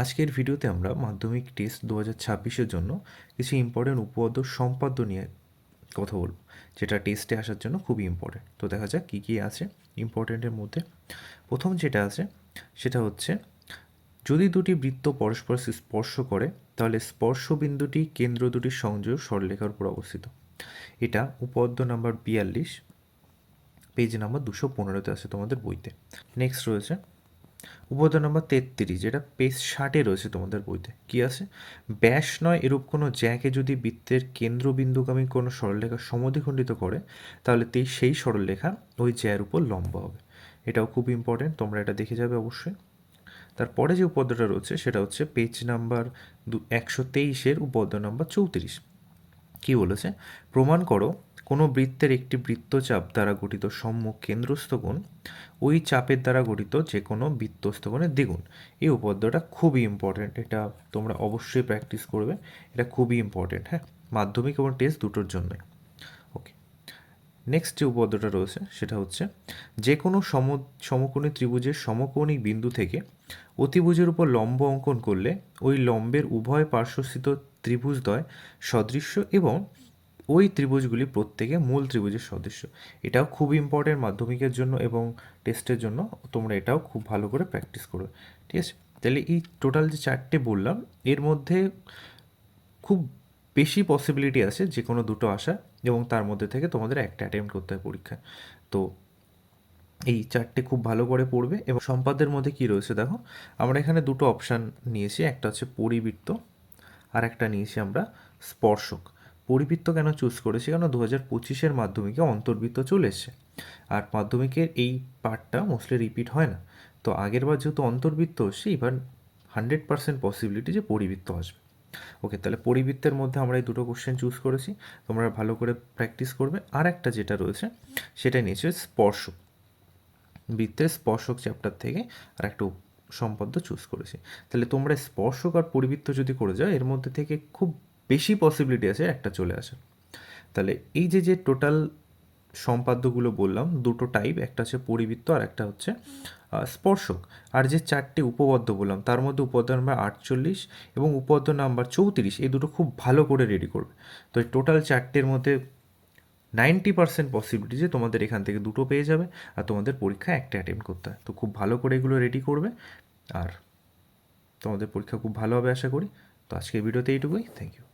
আজকের ভিডিওতে আমরা মাধ্যমিক টেস্ট 2026-এর জন্য কিছু ইম্পর্টেন্ট উপপাদ্য সম্পাদ্য নিয়ে কথা বলব, যেটা টেস্টে আসার জন্য খুবই ইম্পর্টেন্ট। তো দেখা যাক কী কী আছে ইম্পর্টেন্টের মধ্যে। প্রথম যেটা আছে সেটা হচ্ছে, যদি দুটি বৃত্ত পরস্পর স্পর্শ করে তাহলে স্পর্শবিন্দুটি কেন্দ্র দুটির সংযোগ সরলরেখার উপর অবস্থিত। এটা উপপাদ্য নাম্বার 42, পেজ নাম্বার 215-তে আছে তোমাদের বইতে। নেক্সট রয়েছে উপপাদ্য নাম্বার 33, যেটা পেজ 60-এ রয়েছে তোমাদের বইতে। কি আছে? ব্যাস নয় এরূপ কোনো জ্যাকে যদি বৃত্তের কেন্দ্রবিন্দুগামী কোনো সরলরেখা সমদ্বিখণ্ডিত করে তাহলে সেই সরলরেখা ওই জ্যার উপর লম্ব হবে। এটাও খুব ইম্পর্টেন্ট, তোমরা এটা দেখে যাবে অবশ্যই। তারপরে যে উপপাদ্যটা রয়েছে সেটা হচ্ছে পেজ নাম্বার 123-এর উপপাদ্য নাম্বার 34। কি বলেছে? প্রমাণ করো কোনো বৃত্তের একটি বৃত্তচাপ দ্বারা গঠিত সম্মুখ কেন্দ্রস্থ কোণ ওই চাপের দ্বারা গঠিত যে কোনো বৃত্তস্থ কোণের দ্বিগুণ। এই উপপাদ্যটা খুবই ইম্পর্টেন্ট, এটা তোমরা অবশ্যই প্র্যাকটিস করবে। এটা খুবই ইম্পর্টেন্ট, হ্যাঁ, মাধ্যমিক এবং টেস্ট দুটোর জন্যই। ওকে, নেক্সট যে উপপাদ্যটা রয়েছে সেটা হচ্ছে, যে কোনো সমকোণী ত্রিভুজের সমকোণী বিন্দু থেকে অতিভুজের উপর লম্ব অঙ্কন করলে ওই লম্বের উভয় পার্শ্বস্থিত ত্রিভুজদ্বয় সদৃশ্য এবং ওই ত্রিভুজগুলি প্রত্যেকে মূল ত্রিভুজের সদৃশ্য। এটাও খুব ইম্পর্টেন্ট মাধ্যমিকের জন্য এবং টেস্টের জন্য, তোমরা এটাও খুব ভালো করে প্র্যাকটিস করবে। ঠিক আছে, তাহলে এই টোটাল যে চারটে বললাম এর মধ্যে খুব বেশি পসিবিলিটি আছে যে কোনো দুটো আসার, এবং তার মধ্যে থেকে তোমাদের একটা অ্যাটেম্প্ট করতে হয় পরীক্ষায়। তো এই চারটে খুব ভালো করে পড়বে। এবং সম্পাদ্যের মধ্যে কি রয়েছে দেখো, আমরা এখানে দুটো অপশান নিয়েছি, একটা হচ্ছে পরিবৃত্ত আর একটা নিয়েছি আমরা স্পর্শক। পরিবৃত্ত কেন চুজ করেছি? কেন 2025-এর মাধ্যমিকে অন্তর্বৃত্ত চলে এসছে, আর মাধ্যমিকের এই পার্টটা মোস্টলি রিপিট হয় না। তো আগের বার যেহেতু অন্তর্বৃত্ত হচ্ছে, এবার 100% পসিবিলিটি যে পরিবৃত্ত আসবে। ওকে, তাহলে পরিবৃত্তের মধ্যে আমরা এই দুটো কোশ্চেন চুজ করেছি, তোমরা ভালো করে প্র্যাকটিস করবে। আর একটা যেটা রয়েছে সেটা নিয়েছে স্পর্শক, বৃত্তের স্পর্শক চ্যাপ্টার থেকে আর একটা সম্পাদ্য চুজ করেছি। তাহলে তোমরা স্পর্শক আর পরিবৃত্ত যদি করে যাও, এর মধ্যে থেকে খুব বেশি পসিবিলিটি আছে একটা চলে আসার। তাহলে এই যে যে টোটাল সম্পাদ্যগুলো বললাম, দুটো টাইপ, একটা হচ্ছে পরিবৃত্ত আর একটা হচ্ছে স্পর্শক। আর যে চারটে উপপাদ্য বললাম তার মধ্যে উপপাদ্য নাম্বার 48 এবং উপপাদ্য নাম্বার 34, এই দুটো খুব ভালো করে রেডি করবে। তো এই টোটাল চারটের মধ্যে 90% পসিবিলিটি যে তোমাদের এখান থেকে দুটো পেয়ে যাবে, আর তোমাদের পরীক্ষায় একটা অ্যাটেম্প্ট করতে হয়। তো খুব ভালো করে এগুলো রেডি করবে, আর তোমাদের পরীক্ষা খুব ভালো হবে আশা করি। তো আজকের ভিডিওতে এইটুকুই, থ্যাংক ইউ।